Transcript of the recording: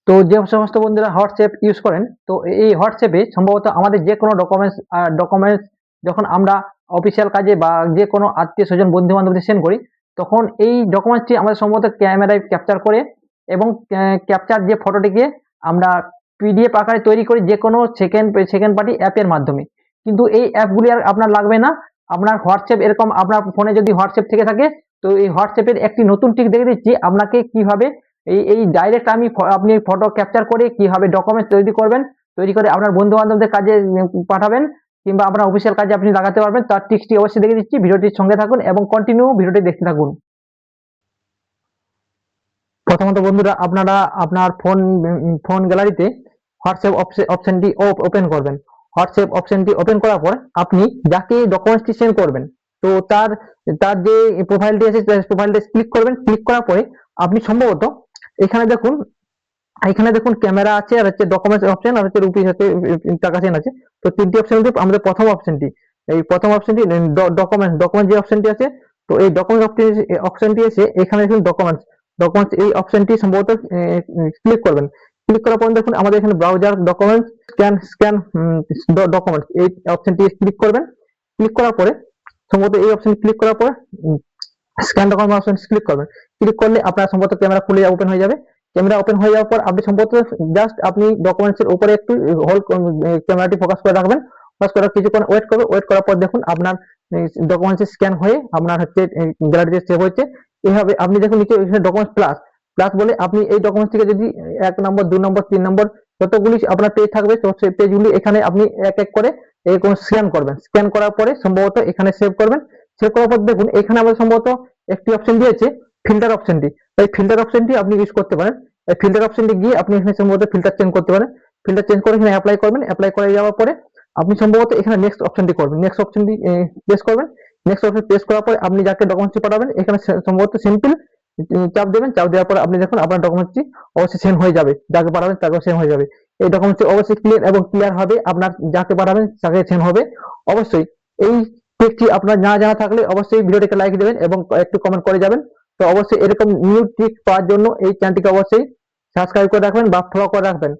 তো যে সমস্ত বন্ধুরা হোয়াটসঅ্যাপ ইউজ করেন, তো এই হোয়াটসঅ্যাপে সম্ভবত আমাদের যে কোনো ডকুমেন্টস যখন আমরা অফিসিয়াল কাজে বা যে কোনো আত্মীয় স্বজন বন্ধু বান্ধবদের সেন্ড করি, তখন এই ডকুমেন্টসটি আমাদের সম্ভবত ক্যামেরায় ক্যাপচার করে এবং ক্যাপচার যে ফটোটিকে আমরা পিডিএফ আকারে তৈরি করি যে কোনো সেকেন্ড পার্টি অ্যাপের মাধ্যমে। কিন্তু এই অ্যাপগুলি আর আপনার লাগবে না। আপনার হোয়াটসঅ্যাপ এরকম আপনার ফোনে যদি হোয়াটসঅ্যাপ থেকে থাকে, তো এই হোয়াটসঅ্যাপের একটি নতুন ট্রিক দেখে দিচ্ছি আপনাকে কিভাবে এই ডাইরেক্ট আপনি ফটো ক্যাপচার করে কিভাবে ডকুমেন্ট তৈরি করবেন, তৈরি করে আপনার বন্ধু বান্ধবদের কাজে পাঠাবেন কিংবা আপনার অফিসিয়াল কাজে আপনি লাগাতে পারবেন, তার টিপসটি অবশ্যই দেখে দিচ্ছি। ভিডিওটির সঙ্গে থাকুন এবং কন্টিনিউ ভিডিওটি দেখতে থাকুন। প্রথমত বন্ধুরা আপনারা আপনার ফোন গ্যালারিতে হোয়াটসঅ্যাপ অপশনটি ওপেন করবেন। হোয়াটসঅ্যাপ অপশনটি ওপেন করার পর আপনি যাকে ডকুমেন্টসটি সেন্ড করবেন, তো তার তার যে প্রোফাইলটি আছে প্রোফাইলটি ক্লিক করবেন। ক্লিক করার পরে আপনি সম্ভবত এখানে দেখুন ক্যামেরা আছে, আর হচ্ছে ডকুমেন্টস অপশন, আর হচ্ছে রুপিস আছে, টাকা চেন আছে। তো তিনটি অপশন মধ্যে আমাদের প্রথম অপশনটি ডকুমেন্ট যে অপশনটি আছে, তো এই ডকুমেন্ট অপশনটি এসে এখানে দেখুন ডকুমেন্টস এই অপশনটি সম্ভবত ক্লিক করবেন। ক্লিক করার পর দেখুন আমাদের এখানে ব্রাউজার ডকুমেন্টস স্ক্যান ডকুমেন্টস এই অপশনটি ক্লিক করবেন। ক্লিক করার পরে সম্ভবত এই অপশন ক্লিক করার পর স্ক্যান ডকুমেন্ট অপশন ক্লিক করবেন। ক্লিক করলে আপনার সম্ভবত ক্যামেরা খুলে ওপেন হয়ে যাবে। ক্যামেরা ওপেন হয়ে যাওয়ার পর আপনি সম্ভবত জাস্ট আপনি ডকুমেন্টস এর উপরে একটু হোল্ড ক্যামেরাটি ফোকাস করে রাখবেন। ফোকাস করে কিছুক্ষণ ওয়েট করবে। ওয়েট করার পর দেখুন আপনার ডকুমেন্টস স্ক্যান হয়ে আপনার হচ্ছে গ্যালারিতে সেভ হচ্ছে। এইভাবে আপনি দেখুন নিচে এখানে ডকুমেন্টস প্লাস প্লাস বলে আপনি এই ডকুমেন্টসটিকে যদি 1 নম্বর 2 নম্বর 3 নম্বর যতগুলি আপনার পেজ থাকবে, তো সেই পেজগুলি এখানে আপনি এক এক করে এরকম স্ক্যান করবেন। স্ক্যান করার পরে সম্ভবত এখানে সেভ করবেন। সেভ করার পর দেখুন এখানে আমাদের সম্ভবত একটি অপশন দিয়েছে ফিল্টার অপশনটি। এই ফিল্টার অপশনটি আপনি ইউজ করতে পারেন। এই ফিল্টার অপশনটি গিয়ে আপনি এখানে সম্ভবত ফিল্টার চেঞ্জ করতে পারেন। ফিল্টার চেঞ্জ করে এখানে অ্যাপ্লাই করবেন। অ্যাপ্লাই করে যাওয়ার পরে আপনি সম্ভবত এখানে নেক্সট অপশনটি করবেন। নেক্সট অপশনটি প্রেস করবেন। নেক্সট অপশন প্রেস করার পরে আপনি যাকে ডকুমেন্টসটি পাঠাবেন এখানে সম্ভবত সিম্পল চাপ দেবেন। চাপ দেওয়ার পরে আপনি দেখুন আপনার ডকুমেন্টসটি অবশ্যই সেন্ড হয়ে যাবে। যাকে পাঠাবেন তাকে সেন্ড হয়ে যাবে। এই ডকুমেন্টসটি অবশ্যই ক্লিয়ার হবে। আপনার যাকে পাঠাবেন তাকে সেন্ড হবে অবশ্যই। এই ট্রিকটি আপনার না জানা থাকলে অবশ্যই ভিডিওটিকে লাইক দেবেন এবং একটু কমেন্ট করে যাবেন। তো অবশ্যই এরকম নিউ ট্রিক পাওয়ার জন্য এই চ্যানেলটিকে অবশ্যই সাবস্ক্রাইব করে রাখবেন বা ফলো করে রাখবেন।